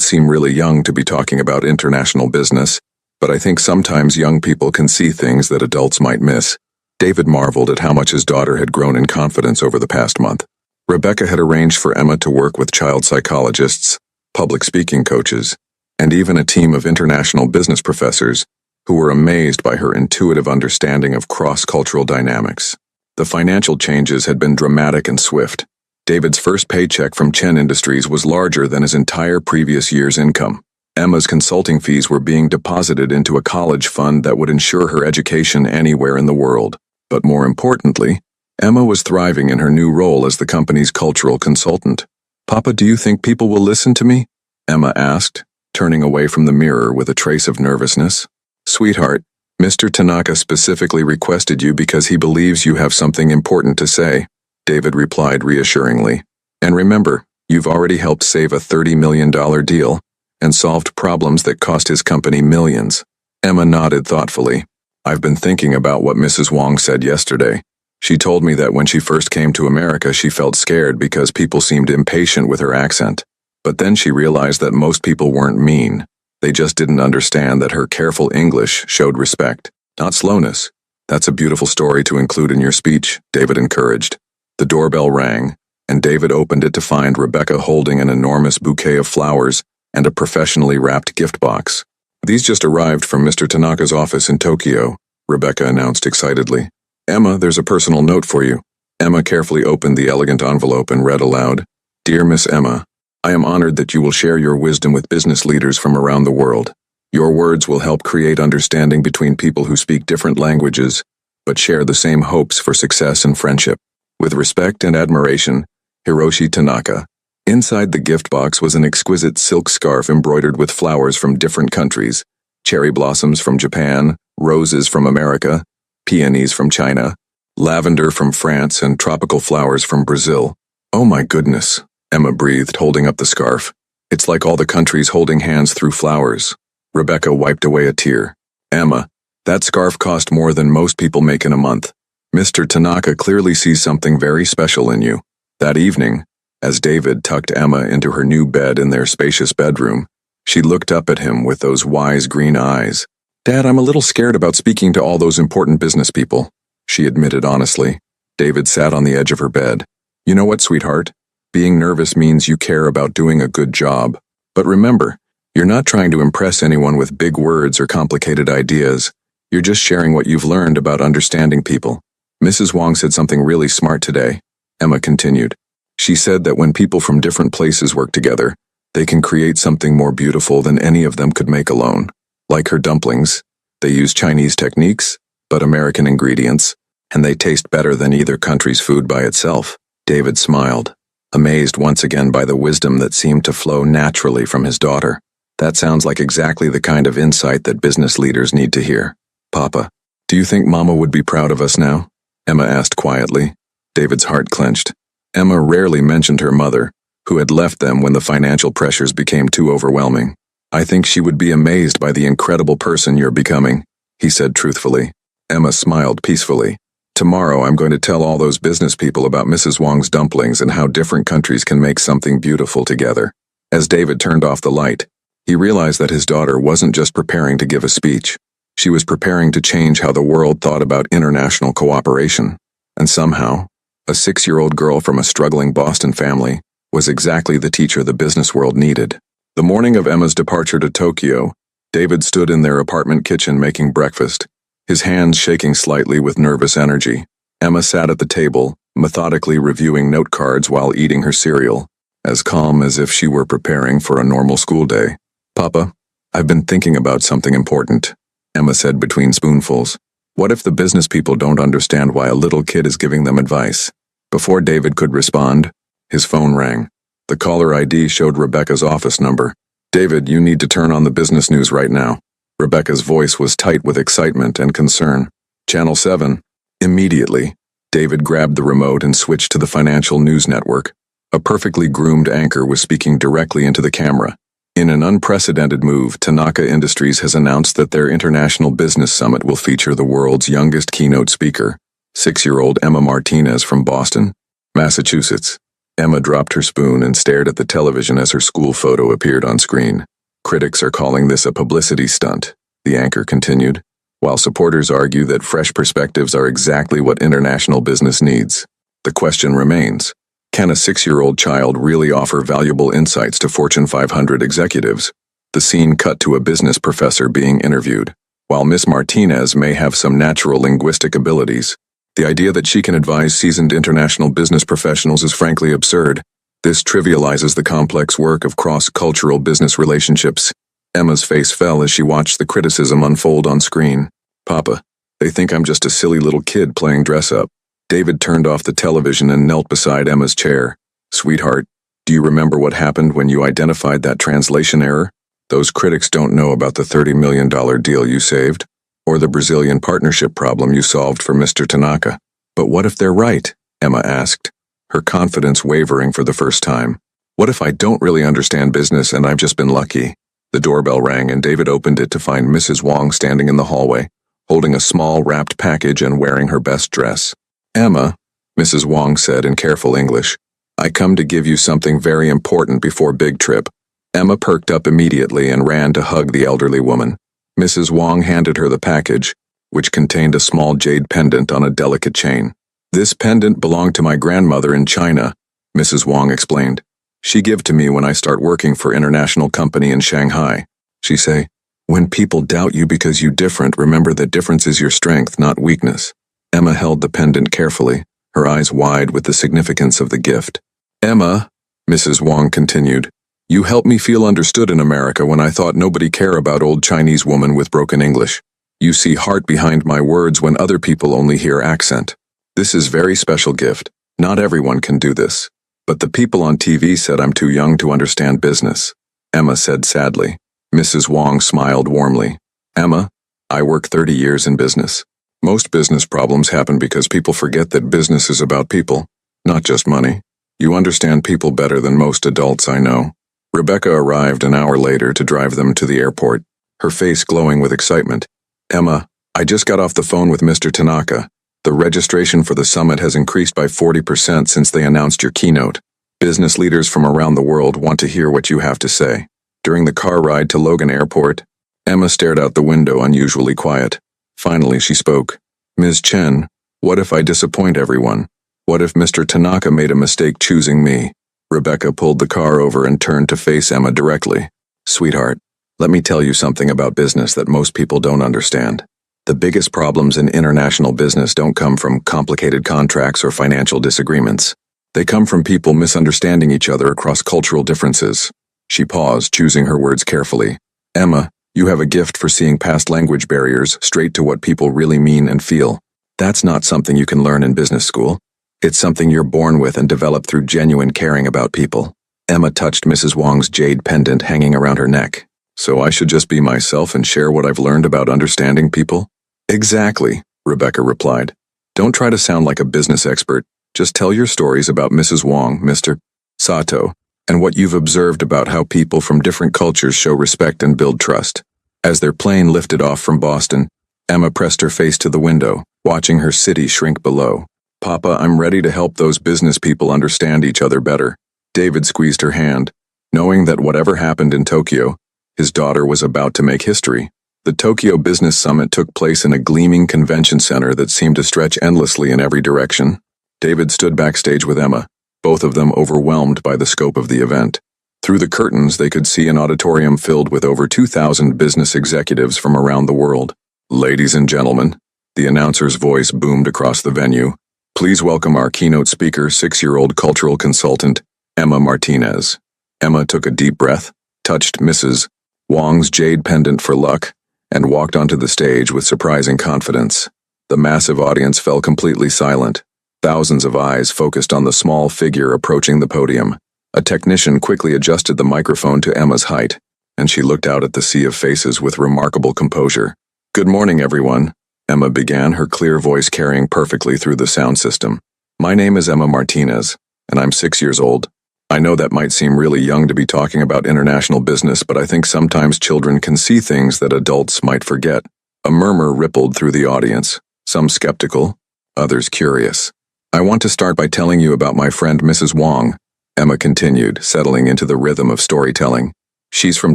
A: seem really young to be talking about international business, but I think sometimes young people can see things that adults might miss. David marveled at how much his daughter had grown in confidence over the past month. Rebecca had arranged for Emma to work with child psychologists, public speaking coaches, and even a team of international business professors who were amazed by her intuitive understanding of cross-cultural dynamics. The financial changes had been dramatic and swift. David's first paycheck from Chen Industries was larger than his entire previous year's income. Emma's consulting fees were being deposited into a college fund that would ensure her education anywhere in the world. But more importantly, Emma was thriving in her new role as the company's cultural consultant. Papa, do you think people will listen to me? Emma asked, turning away from the mirror with a trace of nervousness. Sweetheart, Mr. Tanaka specifically requested you because he believes you have something important to say, David replied reassuringly. And remember, you've already helped save a $30 million deal and solved problems that cost his company millions. Emma nodded thoughtfully. I've been thinking about what Mrs. Wong said yesterday. She told me that when she first came to America, she felt scared because people seemed impatient with her accent. But then she realized that most people weren't mean. They just didn't understand that her careful English showed respect, not slowness. That's a beautiful story to include in your speech, David encouraged. The doorbell rang, and David opened it to find Rebecca holding an enormous bouquet of flowers and a professionally wrapped gift box. These just arrived from Mr. Tanaka's office in Tokyo, Rebecca announced excitedly. Emma, there's a personal note for you. Emma carefully opened the elegant envelope and read aloud. Dear Miss Emma, I am honored that you will share your wisdom with business leaders from around the world. Your words will help create understanding between people who speak different languages, but share the same hopes for success and friendship. With respect and admiration, Hiroshi Tanaka. Inside the gift box was an exquisite silk scarf embroidered with flowers from different countries, cherry blossoms from Japan, roses from America, peonies from China, lavender from France, and tropical flowers from Brazil. Oh my goodness, Emma breathed, holding up the scarf. It's like all the countries holding hands through flowers. Rebecca wiped away a tear. Emma, that scarf cost more than most people make in a month. Mr. Tanaka clearly sees something very special in you. That evening, as David tucked Emma into her new bed in their spacious bedroom, she looked up at him with those wise green eyes. Dad, I'm a little scared about speaking to all those important business people, she admitted honestly. David sat on the edge of her bed. You know what, sweetheart? Being nervous means you care about doing a good job. But remember, you're not trying to impress anyone with big words or complicated ideas. You're just sharing what you've learned about understanding people. Mrs. Wong said something really smart today, Emma continued. She said that when people from different places work together, they can create something more beautiful than any of them could make alone. Like her dumplings, they use Chinese techniques, but American ingredients, and they taste better than either country's food by itself. David smiled, amazed once again by the wisdom that seemed to flow naturally from his daughter. That sounds like exactly the kind of insight that business leaders need to hear. Papa, do you think Mama would be proud of us now? Emma asked quietly. David's heart clenched. Emma rarely mentioned her mother, who had left them when the financial pressures became too overwhelming. I think she would be amazed by the incredible person you're becoming, he said truthfully. Emma smiled peacefully. Tomorrow I'm going to tell all those business people about Mrs. Wong's dumplings and how different countries can make something beautiful together. As David turned off the light, he realized that his daughter wasn't just preparing to give a speech. She was preparing to change how the world thought about international cooperation. And somehow, a 6-year-old girl from a struggling Boston family was exactly the teacher the business world needed. The morning of Emma's departure to Tokyo, David stood in their apartment kitchen making breakfast, his hands shaking slightly with nervous energy. Emma sat at the table, methodically reviewing note cards while eating her cereal, as calm as if she were preparing for a normal school day. Papa, I've been thinking about something important, Emma said between spoonfuls. What if the business people don't understand why a little kid is giving them advice? Before David could respond, his phone rang. The caller ID showed Rebecca's office number. David, you need to turn on the business news right now. Rebecca's voice was tight with excitement and concern. Channel 7. Immediately, David grabbed the remote and switched to the financial news network. A perfectly groomed anchor was speaking directly into the camera. In an unprecedented move, Tanaka Industries has announced that their International Business Summit will feature the world's youngest keynote speaker, 6-year-old Emma Martinez from Boston, Massachusetts. Emma dropped her spoon and stared at the television as her school photo appeared on screen. Critics are calling this a publicity stunt, the anchor continued, while supporters argue that fresh perspectives are exactly what international business needs. The question remains, can a 6-year-old child really offer valuable insights to Fortune 500 executives? The scene cut to a business professor being interviewed. While Miss Martinez may have some natural linguistic abilities, the idea that she can advise seasoned international business professionals is frankly absurd. This trivializes the complex work of cross-cultural business relationships. Emma's face fell as she watched the criticism unfold on screen. Papa, they think I'm just a silly little kid playing dress-up. David turned off the television and knelt beside Emma's chair. Sweetheart, do you remember what happened when you identified that translation error? Those critics don't know about the $30 million deal you saved, or the Brazilian partnership problem you solved for Mr. Tanaka. But what if they're right? Emma asked, her confidence wavering for the first time. What if I don't really understand business and I've just been lucky? The doorbell rang and David opened it to find Mrs. Wong standing in the hallway, holding a small wrapped package and wearing her best dress. Emma, Mrs. Wong said in careful English, I come to give you something very important before big trip. Emma perked up immediately and ran to hug the elderly woman. Mrs. Wong handed her the package, which contained a small jade pendant on a delicate chain. This pendant belonged to my grandmother in China, Mrs. Wong explained. She give to me when I start working for international company in Shanghai. She say, when people doubt you because you different, remember that difference is your strength, not weakness. Emma held the pendant carefully, her eyes wide with the significance of the gift. Emma, Mrs. Wong continued, you helped me feel understood in America when I thought nobody care about old Chinese woman with broken English. You see heart behind my words when other people only hear accent. This is very special gift. Not everyone can do this. But the people on TV said I'm too young to understand business. Emma said sadly. Mrs. Wong smiled warmly. Emma, I work 30 years in business. Most business problems happen because people forget that business is about people, not just money. You understand people better than most adults I know. Rebecca arrived an hour later to drive them to the airport, her face glowing with excitement. Emma, I just got off the phone with Mr. Tanaka. The registration for the summit has increased by 40% since they announced your keynote. Business leaders from around the world want to hear what you have to say. During the car ride to Logan Airport, Emma stared out the window, unusually quiet. Finally, she spoke. Ms. Chen, what if I disappoint everyone? What if Mr. Tanaka made a mistake choosing me? Rebecca pulled the car over and turned to face Emma directly. Sweetheart, let me tell you something about business that most people don't understand. The biggest problems in international business don't come from complicated contracts or financial disagreements. They come from people misunderstanding each other across cultural differences. She paused, choosing her words carefully. Emma, you have a gift for seeing past language barriers straight to what people really mean and feel. That's not something you can learn in business school. It's something you're born with and develop through genuine caring about people. Emma touched Mrs. Wong's jade pendant hanging around her neck. So I should just be myself and share what I've learned about understanding people? Exactly, Rebecca replied. Don't try to sound like a business expert. Just tell your stories about Mrs. Wong, Mr. Sato, and what you've observed about how people from different cultures show respect and build trust. As their plane lifted off from Boston, Emma pressed her face to the window, watching her city shrink below. Papa, I'm ready to help those business people understand each other better. David squeezed her hand, knowing that whatever happened in Tokyo, his daughter was about to make history. The Tokyo Business Summit took place in a gleaming convention center that seemed to stretch endlessly in every direction. David stood backstage with Emma, both of them overwhelmed by the scope of the event. Through the curtains, they could see an auditorium filled with over 2,000 business executives from around the world. Ladies and gentlemen, the announcer's voice boomed across the venue. Please welcome our keynote speaker, 6-year-old cultural consultant, Emma Martinez. Emma took a deep breath, touched Mrs. Wong's jade pendant for luck, and walked onto the stage with surprising confidence. The massive audience fell completely silent. Thousands of eyes focused on the small figure approaching the podium. A technician quickly adjusted the microphone to Emma's height, and she looked out at the sea of faces with remarkable composure. Good morning, everyone, Emma began, her clear voice carrying perfectly through the sound system. My name is Emma Martinez, and I'm 6 years old. I know that might seem really young to be talking about international business, but I think sometimes children can see things that adults might forget. A murmur rippled through the audience, some skeptical, others curious. I want to start by telling you about my friend Mrs. Wong, Emma continued, settling into the rhythm of storytelling. She's from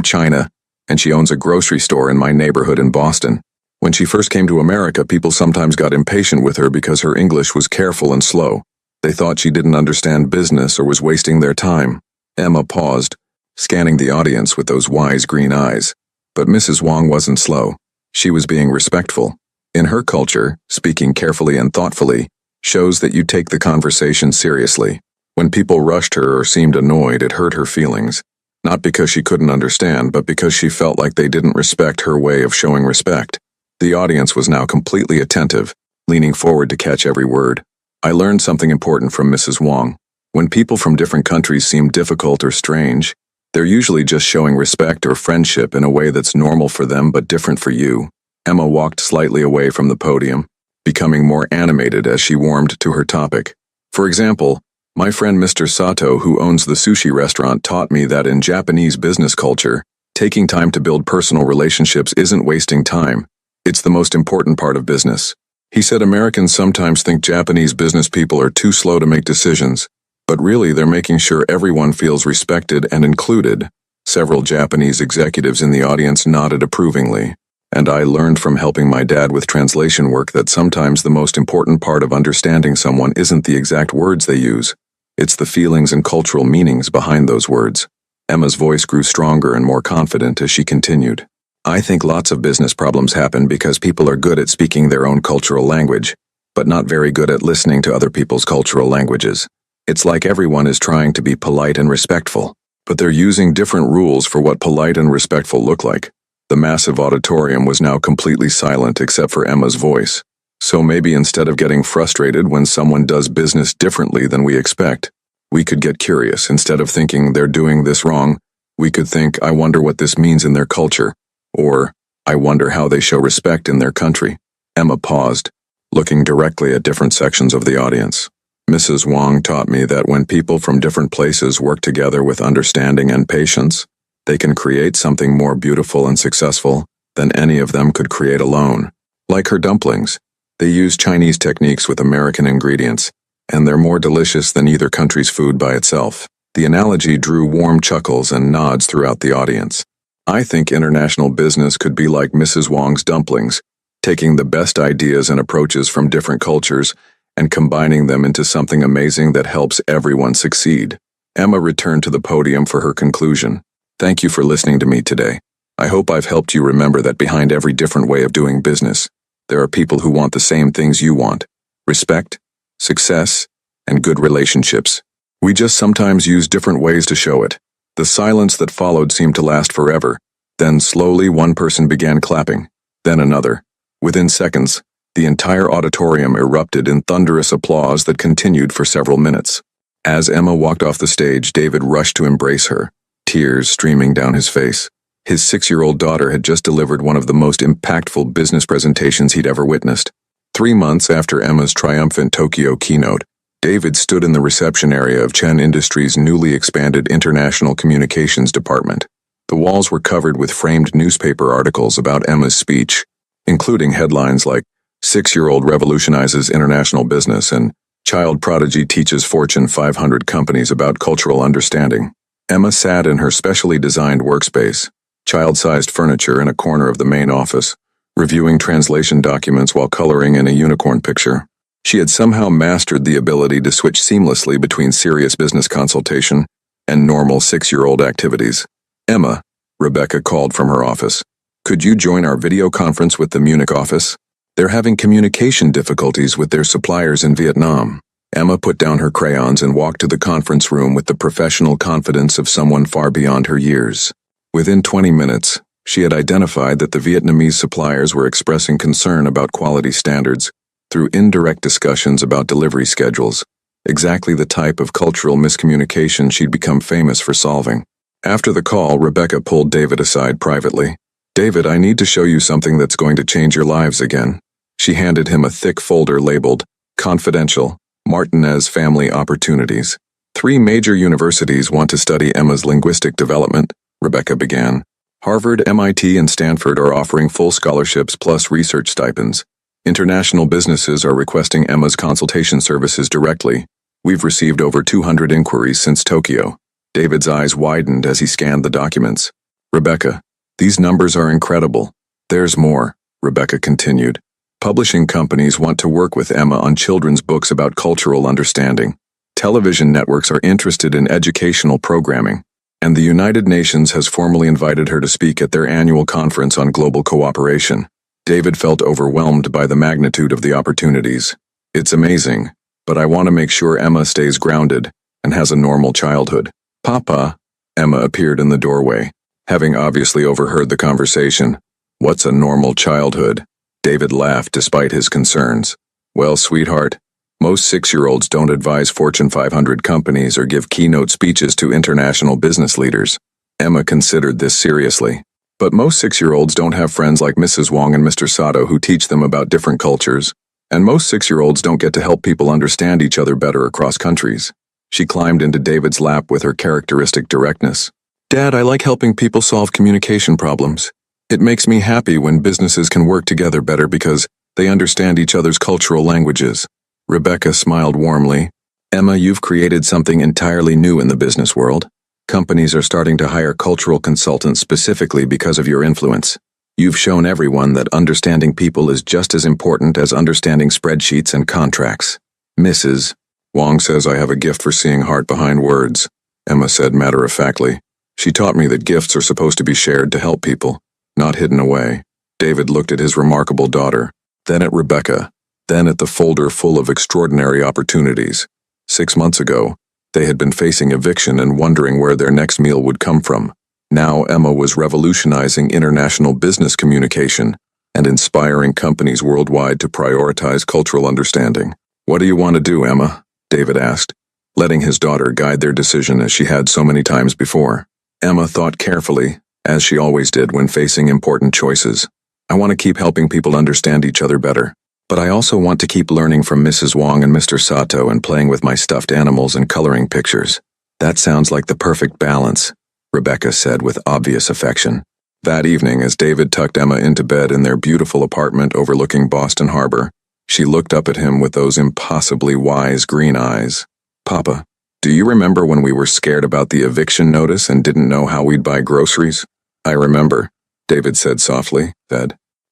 A: China, and she owns a grocery store in my neighborhood in Boston. When she first came to America, people sometimes got impatient with her because her English was careful and slow. They thought she didn't understand business or was wasting their time. Emma paused, scanning the audience with those wise green eyes. But Mrs. Wong wasn't slow. She was being respectful. In her culture, speaking carefully and thoughtfully shows that you take the conversation seriously. When people rushed her or seemed annoyed, it hurt her feelings. Not because she couldn't understand, but because she felt like they didn't respect her way of showing respect. The audience was now completely attentive, leaning forward to catch every word. I learned something important from Mrs. Wong. When people from different countries seem difficult or strange, they're usually just showing respect or friendship in a way that's normal for them but different for you. Emma walked slightly away from the podium, becoming more animated as she warmed to her topic. For example, my friend Mr. Sato, who owns the sushi restaurant, taught me that in Japanese business culture, taking time to build personal relationships isn't wasting time. It's the most important part of business. He said Americans sometimes think Japanese business people are too slow to make decisions, but really they're making sure everyone feels respected and included. Several Japanese executives in the audience nodded approvingly, and I learned from helping my dad with translation work that sometimes the most important part of understanding someone isn't the exact words they use. It's the feelings and cultural meanings behind those words. Emma's voice grew stronger and more confident as she continued. I think lots of business problems happen because people are good at speaking their own cultural language, but not very good at listening to other people's cultural languages. It's like everyone is trying to be polite and respectful, but they're using different rules for what polite and respectful look like. The massive auditorium was now completely silent except for Emma's voice. So maybe instead of getting frustrated when someone does business differently than we expect, we could get curious. Instead of thinking they're doing this wrong, we could think, I wonder what this means in their culture. Or, I wonder how they show respect in their country. Emma paused, looking directly at different sections of the audience. Mrs. Wong taught me that when people from different places work together with understanding and patience, they can create something more beautiful and successful than any of them could create alone. Like her dumplings, they use Chinese techniques with American ingredients, and they're more delicious than either country's food by itself. The analogy drew warm chuckles and nods throughout the audience. I think international business could be like Mrs. Wong's dumplings, taking the best ideas and approaches from different cultures and combining them into something amazing that helps everyone succeed. Emma returned to the podium for her conclusion. Thank you for listening to me today. I hope I've helped you remember that behind every different way of doing business, there are people who want the same things you want: respect, success, and good relationships. We just sometimes use different ways to show it. The silence that followed seemed to last forever. Then slowly one person began clapping, then another. Within seconds, the entire auditorium erupted in thunderous applause that continued for several minutes. As Emma walked off the stage, David rushed to embrace her, tears streaming down his face. His 6-year-old daughter had just delivered one of the most impactful business presentations he'd ever witnessed. 3 months after Emma's triumphant Tokyo keynote, David stood in the reception area of Chen Industries' newly expanded International Communications Department. The walls were covered with framed newspaper articles about Emma's speech, including headlines like "6-year-old revolutionizes international business" and "Child prodigy teaches Fortune 500 companies about cultural understanding." Emma sat in her specially designed workspace, child-sized furniture in a corner of the main office, reviewing translation documents while coloring in a unicorn picture. She had somehow mastered the ability to switch seamlessly between serious business consultation and normal 6-year-old activities. "Emma," Rebecca called from her office, "could you join our video conference with the Munich office? They're having communication difficulties with their suppliers in Vietnam." Emma put down her crayons and walked to the conference room with the professional confidence of someone far beyond her years. Within 20 minutes, she had identified that the Vietnamese suppliers were expressing concern about quality standards through indirect discussions about delivery schedules, exactly the type of cultural miscommunication she'd become famous for solving. After the call, Rebecca pulled David aside privately. "David, I need to show you something that's going to change your lives again." She handed him a thick folder labeled "Confidential, Martinez Family Opportunities." 3 major universities want to study Emma's linguistic development," Rebecca began. "Harvard, MIT, and Stanford are offering full scholarships plus research stipends. International businesses are requesting Emma's consultation services directly. We've received over 200 inquiries since Tokyo." David's eyes widened as he scanned the documents. "Rebecca, these numbers are incredible." "There's more," Rebecca continued. "Publishing companies want to work with Emma on children's books about cultural understanding. Television networks are interested in educational programming. And the United Nations has formally invited her to speak at their annual conference on global cooperation." David felt overwhelmed by the magnitude of the opportunities. "It's amazing, but I want to make sure Emma stays grounded and has a normal childhood." "Papa," Emma appeared in the doorway, having obviously overheard the conversation. "What's a normal childhood?" David laughed despite his concerns. "Well, sweetheart, most 6-year-olds don't advise Fortune 500 companies or give keynote speeches to international business leaders." Emma considered this seriously. "But most 6-year-olds don't have friends like Mrs. Wong and Mr. Sato who teach them about different cultures, and most 6-year-olds don't get to help people understand each other better across countries." She climbed into David's lap with her characteristic directness. "Dad, I like helping people solve communication problems. It makes me happy when businesses can work together better because they understand each other's cultural languages." Rebecca smiled warmly. "Emma, you've created something entirely new in the business world. Companies are starting to hire cultural consultants specifically because of your influence. You've shown everyone that understanding people is just as important as understanding spreadsheets and contracts." "Mrs. Wong says I have a gift for seeing heart behind words," Emma said matter-of-factly. "She taught me that gifts are supposed to be shared to help people, not hidden away." David looked at his remarkable daughter, then at Rebecca, then at the folder full of extraordinary opportunities. 6 months ago, they had been facing eviction and wondering where their next meal would come from. Now Emma was revolutionizing international business communication and inspiring companies worldwide to prioritize cultural understanding. "What do you want to do, Emma?" David asked, letting his daughter guide their decision as she had so many times before. Emma thought carefully, as she always did when facing important choices. I want to keep helping people understand each other better. But I also want to keep learning from Mrs. Wong and Mr. Sato and playing with my stuffed animals and coloring pictures. That sounds like the perfect balance, Rebecca said with obvious affection. That evening, as David tucked Emma into bed in their beautiful apartment overlooking Boston Harbor, she looked up at him with those impossibly wise green eyes. Papa, do you remember when we were scared about the eviction notice and didn't know how we'd buy groceries? I remember, David said softly.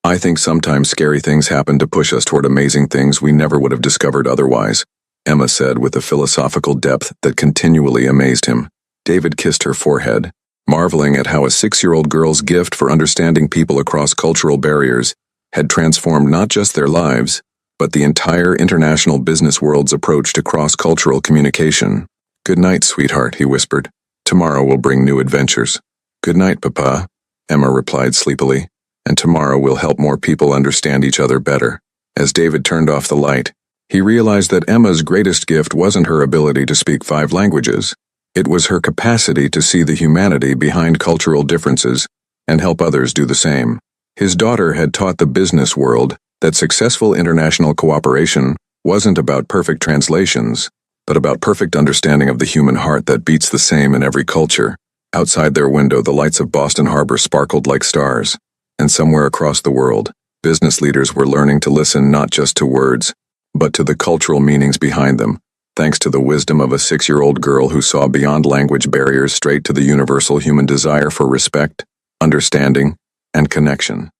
A: I think sometimes scary things happen to push us toward amazing things we never would have discovered otherwise, Emma said with a philosophical depth that continually amazed him. David kissed her forehead, marveling at how a 6-year-old girl's gift for understanding people across cultural barriers had transformed not just their lives, but the entire international business world's approach to cross-cultural communication. Good night, sweetheart, he whispered. Tomorrow will bring new adventures. Good night, Papa, Emma replied sleepily, and tomorrow will help more people understand each other better. As David turned off the light, he realized that Emma's greatest gift wasn't her ability to speak 5 languages. It was her capacity to see the humanity behind cultural differences and help others do the same. His daughter had taught the business world that successful international cooperation wasn't about perfect translations, but about perfect understanding of the human heart that beats the same in every culture. Outside their window, the lights of Boston Harbor sparkled like stars, and somewhere across the world, business leaders were learning to listen not just to words, but to the cultural meanings behind them, thanks to the wisdom of a 6-year-old girl who saw beyond language barriers straight to the universal human desire for respect, understanding, and connection.